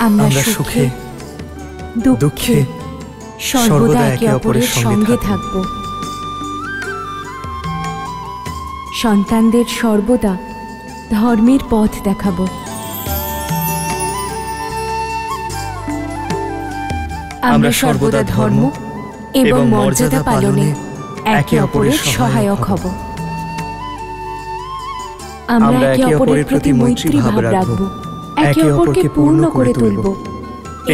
আমরা সুখে দুঃখে সর্বদা একে অপরের সঙ্গে থাকব। সন্তানদের সর্বদা ধর্মের পথ দেখাবো। আমরা সর্বদা ধর্ম এবং মর্যাদা পালনে একে অপরের সহায়ক হব। আমরা একে অপরের প্রতি মৈত্রী ভাব রাখব, একে অপরকে পূর্ণ করে তুলব।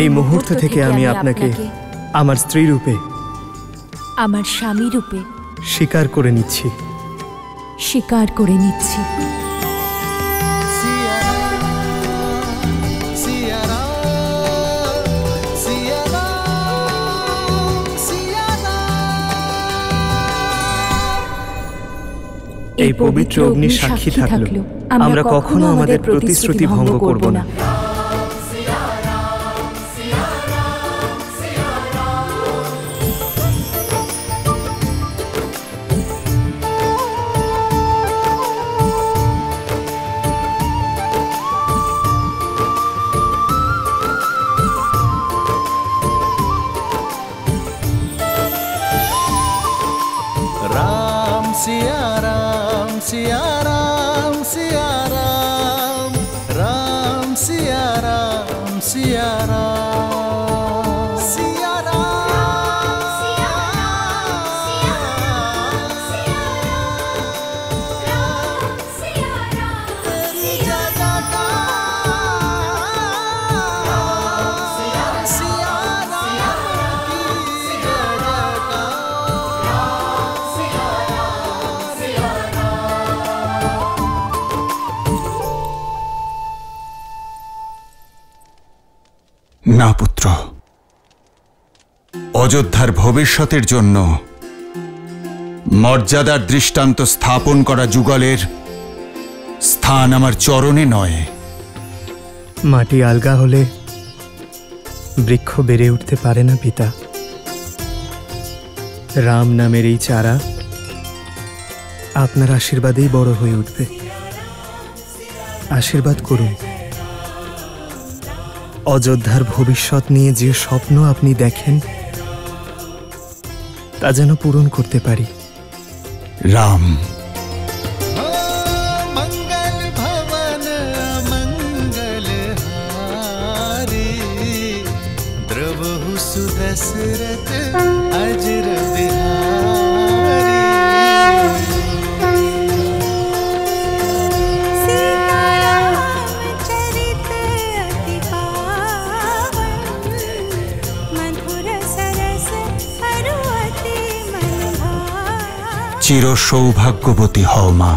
এই মুহূর্ত থেকে আমি আপনাকে আমার স্ত্রী রূপে, আমার স্বামী রূপে স্বীকার করে নিচ্ছি। এই পবিত্র অগ্নি সাক্ষী থাকলো আমরা কখনো আমাদের প্রতিশ্রুতি ভঙ্গ করব না। না পুত্র, অযোধ্যার ভবিষ্যতের জন্য মর্যাদার দৃষ্টান্ত স্থাপন করা যুগলের স্থান আমার চরণে নয়। মাটি আলগা হলে বৃক্ষ বেড়ে উঠতে পারে না পিতা। রাম নামের এই চারা আপনার আশীর্বাদেই বড় হয়ে উঠবে। আশীর্বাদ করুন। অযোধ্যার ভবিষ্যৎ নিয়ে যে স্বপ্ন আপনি দেখেন তা যেন পূরণ করতে পারি। রাম। मंगल भवन मंगल हारी, द्रवहु सुदशरथ अजर बिहारी। চির সৌভাগ্যবতী হও মা।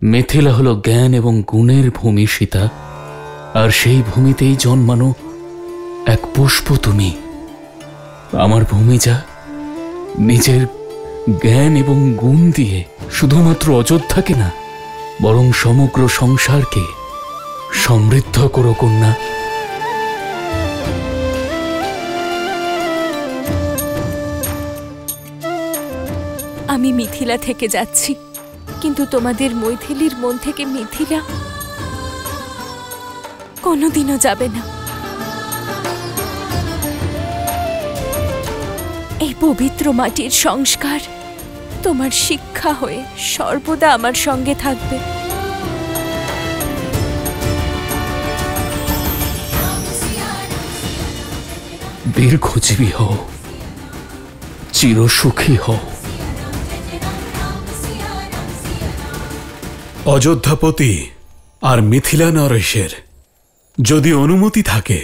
মিথিলা হলো জ্ঞান এবং গুণের ভূমি সীতা, আর সেই ভূমিতেই জন্মানো এক পুষ্প তুমি। আমার ভূমি যা নিজের জ্ঞান এবং গুণ দিয়ে শুধুমাত্র অযোধ্যাকে না, বরং সমগ্র সংসারকে সমৃদ্ধ করো কন্যা। আমি মিথিলা থেকে যাচ্ছি, কিন্তু তোমাদের মৈথিলীর মন থেকে মিথিলা কোনোদিনও যাবে না। এই পবিত্র মাটির সংস্কার তোমার শিক্ষা হয়ে সর্বদা আমার সঙ্গে থাকবে। দীর্ঘজীবী হও, চিরসুখী হও। অযোধ্যাপতি আর মিথিলা নরেশের যদি অনুমতি থাকে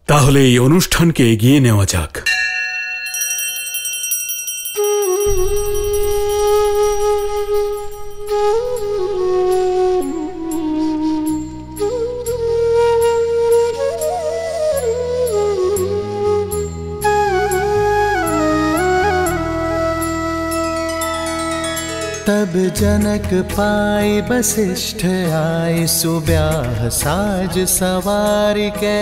তাহলে এই অনুষ্ঠানকে এগিয়ে নেওয়া যাক। तब जनक पाए वशिष्ठ आए, सुब्याह साज सवार के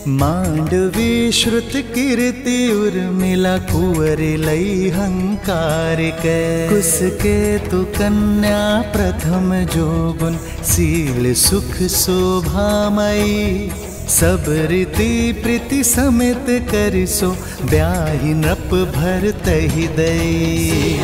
मांडवी श्रुत कीर्ति उर्मिला कुंवर लई हंकार के कुसके तु कन्या प्रथम जोगुन सील सुख शोभामयी सब रीति प्रीति समेत करिसो ब्याहि नृप भरत ही दई।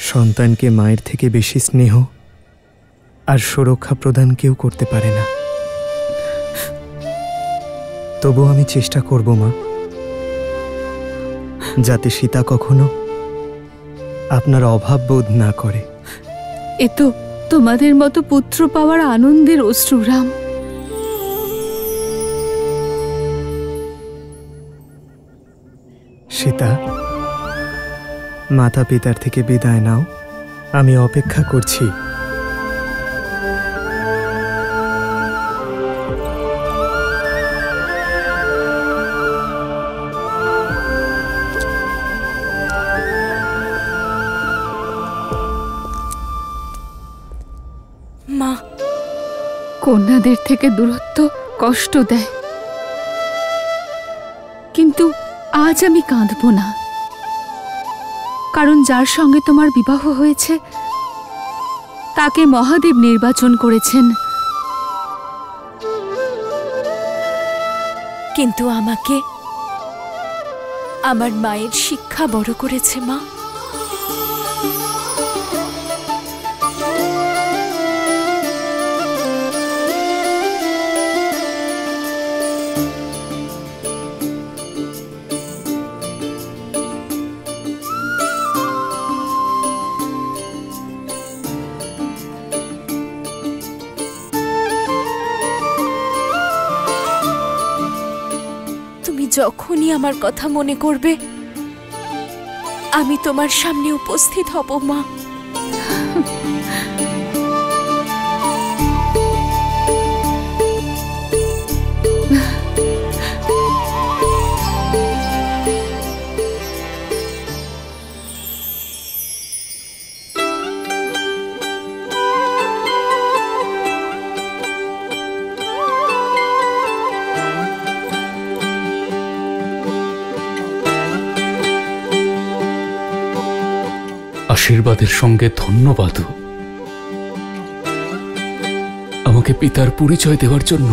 সন্তানকে মায়ের থেকে বেশি স্নেহ আর সুরক্ষা প্রদান কেউ করতে পারে না। তবু আমি চেষ্টা করব মা, যাতে সীতা কখনো আপনার অভাব বোধ না করে। এ তো তোমাদের মতো পুত্র পাওয়ার আনন্দের অশ্রু রাম। সীতা, মাতা পিতার থেকে বিদায় নাও, আমি অপেক্ষা করছি। মা, কন্যাদের থেকে দূরত্ব কষ্ট দেয়, কিন্তু আজ আমি কাঁদব না, কারণ যার সঙ্গে তোমার বিবাহ হয়েছে তাকে মহাদেব নির্বাচন করেছেন। কিন্তু আমাকে আমার মায়ের শিক্ষা বড় করেছে মা। যখনই আমার কথা মনে করবে আমি তোমার সামনে উপস্থিত হব মা। আশীর্বাদের সঙ্গে ধন্যবাদও আমাকে পিতার পরিচয় দেওয়ার জন্য।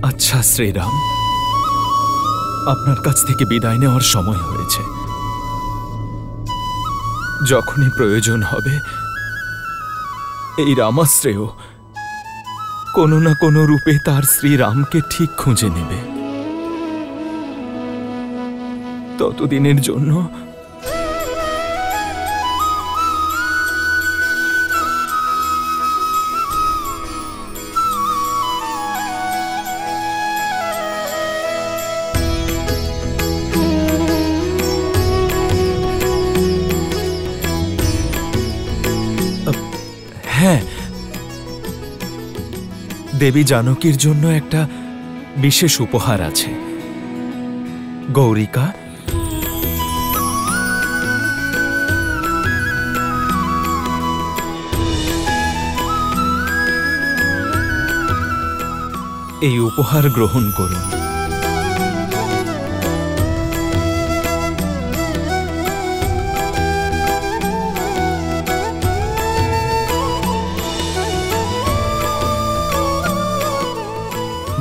আচ্ছা শ্রীরাম, আপনার কাছ থেকে বিদায় নেওয়ার সময় হয়েছে। যখনই প্রয়োজন হবে এই রামাশ্রেয় কোনো না কোনো রূপে তার শ্রীরামকে ঠিক খুঁজে নেবে। ততদিনের জন্য হ্যাঁ, দেবী জানকীর জন্য একটা বিশেষ উপহার আছে। গৌরিকা, এই উপহার গ্রহণ করুন।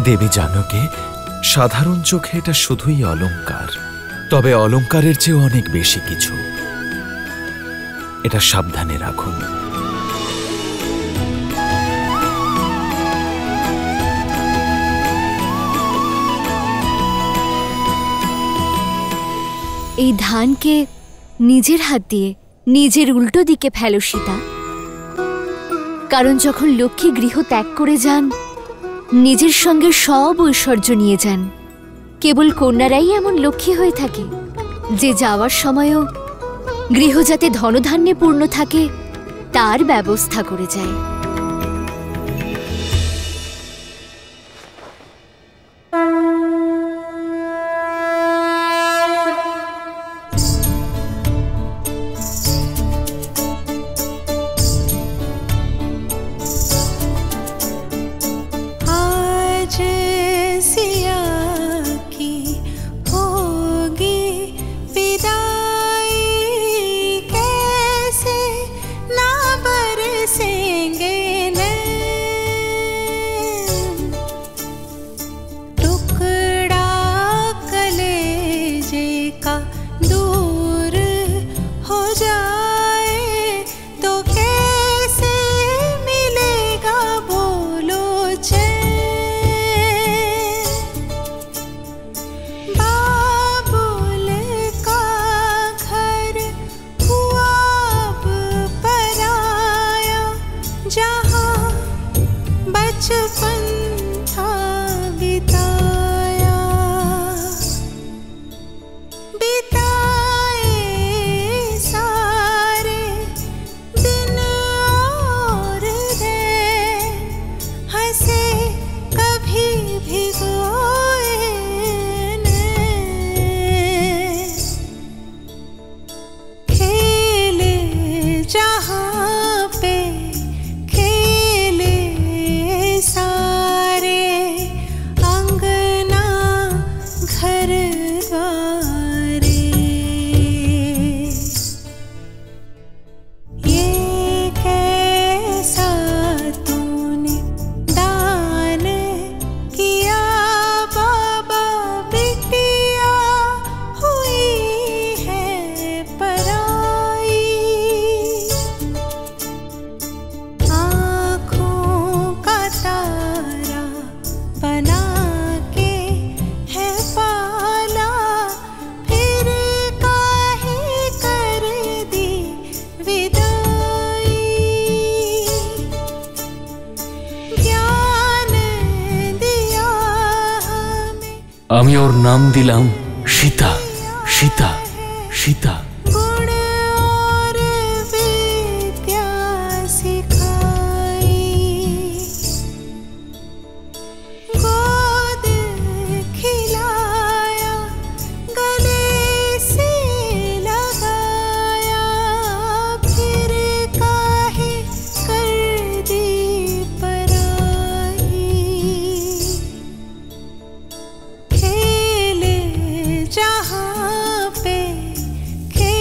দেবী জানকী, সাধারণ চোখে এটা শুধুই অলংকার, তবে অলংকারের চেয়ে অনেক বেশি কিছু। এটা সাবধানে রাখুন। এই ধানকে নিজের হাত দিয়ে নিজের উল্টো দিকে ফেলো সীতা, কারণ যখন লক্ষ্মী গৃহ ত্যাগ করে যান নিজের সঙ্গে সব ঐশ্বর্য নিয়ে যান। কেবল কন্যারাই এমন লক্ষ্মী হয়ে থাকে যে যাওয়ার সময়ও গৃহ যাতে ধনধান্যে পূর্ণ থাকে তার ব্যবস্থা করে যায়। আমি ওর নাম দিলাম সীতা। সীতা, সীতা। खेले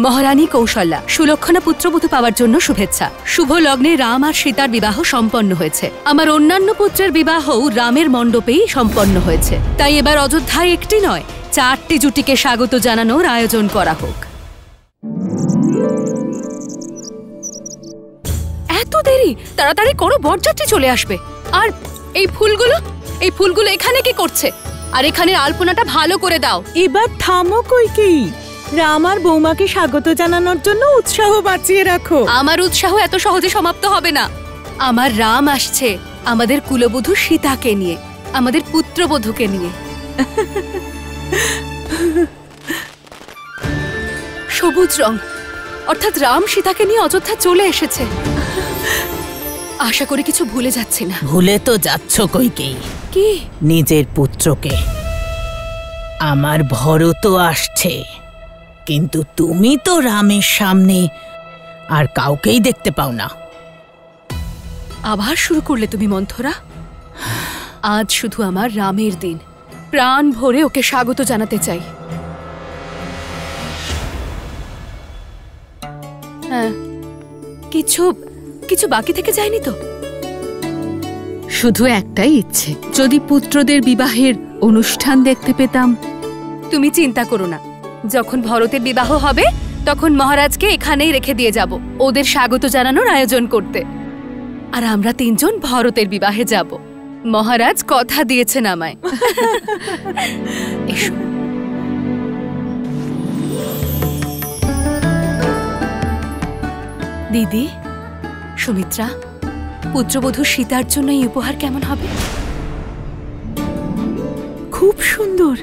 মহারানী কৌশল্যা সুলক্ষণা পুত্রবধূ পাওয়ার জন্য শুভেচ্ছা। শুভ লগ্নে রাম আর সীতার বিবাহ সম্পন্ন হয়েছে। আমার অন্যান্য পুত্রের বিবাহও রামের মণ্ডপেই সম্পন্ন হয়েছে। তাই এবার অযোধ্যায় একটি নয় 4টি জুটিকে স্বাগত জানানোর আয়োজন করা হোক। এত দেরি? তাড়াতাড়ি করো, বরযাত্রী চলে আসবে। আর এই ফুলগুলো এখানে কি করছে? আর এখানে আলপনাটা ভালো করে দাও। এবার থামো কইকেয়ী, রাম আর বৌমাকে স্বাগত জানানোর জন্য উৎসাহ বাঁচিয়ে রাখো। আমার উৎসাহ এত সহজে সমাপ্ত হবে না। আমার রাম আসছে আমাদের কুলবধূ সীতাকে নিয়ে, আমাদের পুত্রবধূকে নিয়ে। সবুজ রং, অর্থাৎ রাম সীতাকে নিয়ে অযোধ্যা চলে এসেছে। আশা করি কিছু ভুলে যাচ্ছি না। ভুলে তো যাচ্ছ কইকেয়ী। কি? নিজের পুত্রকে। আমার ভরত আসছে, কিন্তু তুমি তো রামের সামনে আর কাউকেই দেখতে পাও না। আবার শুরু করলে তুমি মন্থরা। আজ শুধু আমার রামের দিন, প্রাণ ভরে ওকে স্বাগত জানাতে চাই। হ্যাঁ, কিছু বাকি থেকে যায়নি তো? শুধু একটাই ইচ্ছে, যদি পুত্রদের বিবাহের অনুষ্ঠান দেখতে পেতাম। তুমি চিন্তা করো না, যখন ভরতের বিবাহ হবে তখন মহারাজকে এখানেই রেখে দিয়ে যাব ওদের স্বাগত জানানোর আয়োজন করতে। আর আমরা 3 জন ভরতের বিবাহে যাব। মহারাজ কথা দিয়েছেন আমায়। এসো। দিদি, সুমিত্রা, পুত্রবধূ সীতার জন্য এই উপহার কেমন হবে? খুব সুন্দর,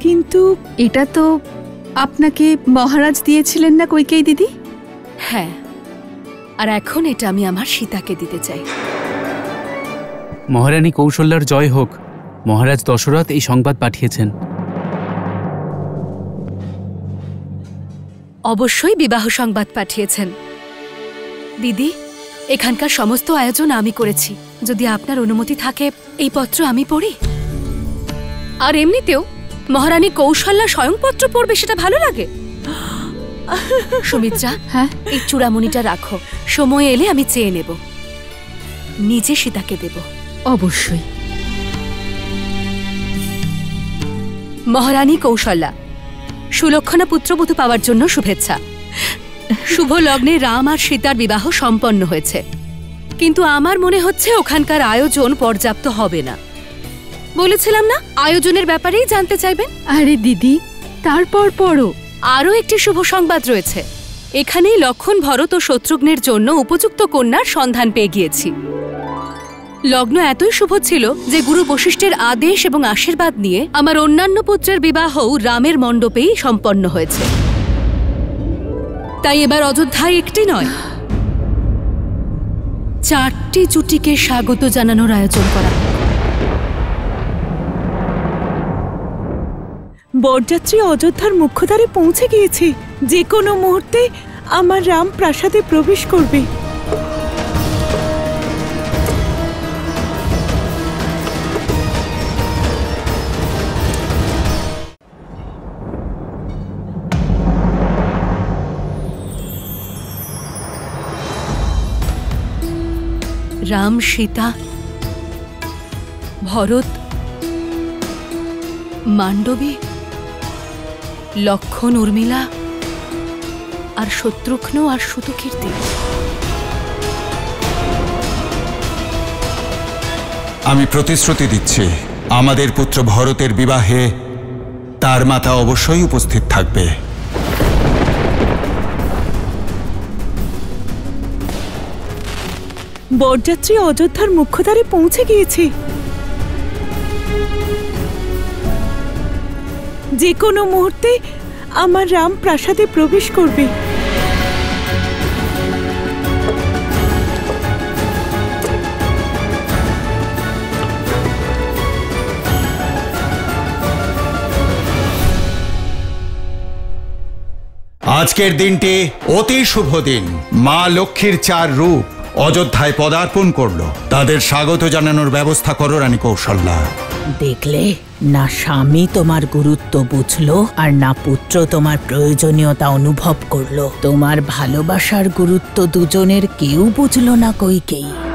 কিন্তু এটা তো আপনাকে মহারাজ দিয়েছিলেন না কইকেয়ী দিদি? হ্যাঁ, আর এখন এটা আমি আমার সীতাকে দিতে চাই। মহারানী কৌশল্যার জয় হোক। মহারাজ দশরথ এই সংবাদ পাঠিয়েছেন। অবশ্যই বিবাহ সংবাদ পাঠিয়েছেন। দিদি, এখানকার সমস্ত আয়োজন আমি করেছি। যদি আপনার অনুমতি থাকে এই পত্র আমি পড়ি। আর এমনিতেও মহারানী কৌশল্যা স্বয়ং পত্র পড়বে, সেটা ভালো লাগে। সুমিত্রা, হ্যাঁ, এই চূড়ামণিটা রাখো, সময় এলে আমি চেয়ে নেব, নিজে সীতাকে দেব। অবশ্যই। মহারানী কৌশল্যা সুলক্ষণা পুত্রবধূ পাওয়ার জন্য শুভেচ্ছা। শুভ লগ্নে রাম আর সীতার বিবাহ সম্পন্ন হয়েছে, কিন্তু আমার মনে হচ্ছে ওখানকার আয়োজন পর্যাপ্ত হবে না। বলেছিলাম না আয়োজনের ব্যাপারেই জানতে চাইবেন? আরে দিদি, তারপর পড়ো। আরও একটি শুভ সংবাদ রয়েছে। এখানেই লক্ষণ, ভরত ও শত্রুঘ্নের জন্য উপযুক্ত কন্যার সন্ধান পেয়ে গিয়েছি। লগ্ন এতই শুভ ছিল যে গুরু বশিষ্ঠের আদেশ এবং আশীর্বাদ নিয়ে আমার অন্যান্য পুত্রের বিবাহও রামের মণ্ডপেই সম্পন্ন হয়েছে। তাই এবার অযোধ্যায় একটি নয় 4টি জুটিকে স্বাগত জানানোর আয়োজন করা। বরযাত্রী অযোধ্যার মুখ্যদ্বারে পৌঁছে গিয়েছে। যে কোনো মুহূর্তে আমার রাম প্রাসাদে প্রবেশ করবে। রাম, সীতা, ভরত, মান্ডবী, লক্ষণ, উর্মিলা আর শত্রুঘ্ন আর সুতকীর্তি। আমি প্রতিশ্রুতি দিচ্ছি, আমাদের পুত্র ভরতের বিবাহে তার মাতা অবশ্যই উপস্থিত থাকবে। বরযাত্রী অযোধ্যার মুখ্যদ্বারে পৌঁছে গিয়েছে। যে কোনো মুহূর্তে আমার রাম প্রাসাদে প্রবেশ করবে। আজকের দিনটি অতি শুভ দিন। মা লক্ষ্মীর 4 রূপ অযোধ্যায় পদার্পণ করলো। তাদের স্বাগত জানানোর ব্যবস্থা করো রানী কৌশল্যা। দেখলে না স্বামী তোমার গুরুত্ব বুঝলো আর না পুত্র তোমার প্রয়োজনীয়তা অনুভব করলো। তোমার ভালোবাসার গুরুত্ব দুজনের কেউ বুঝলো না কৈকেয়ী।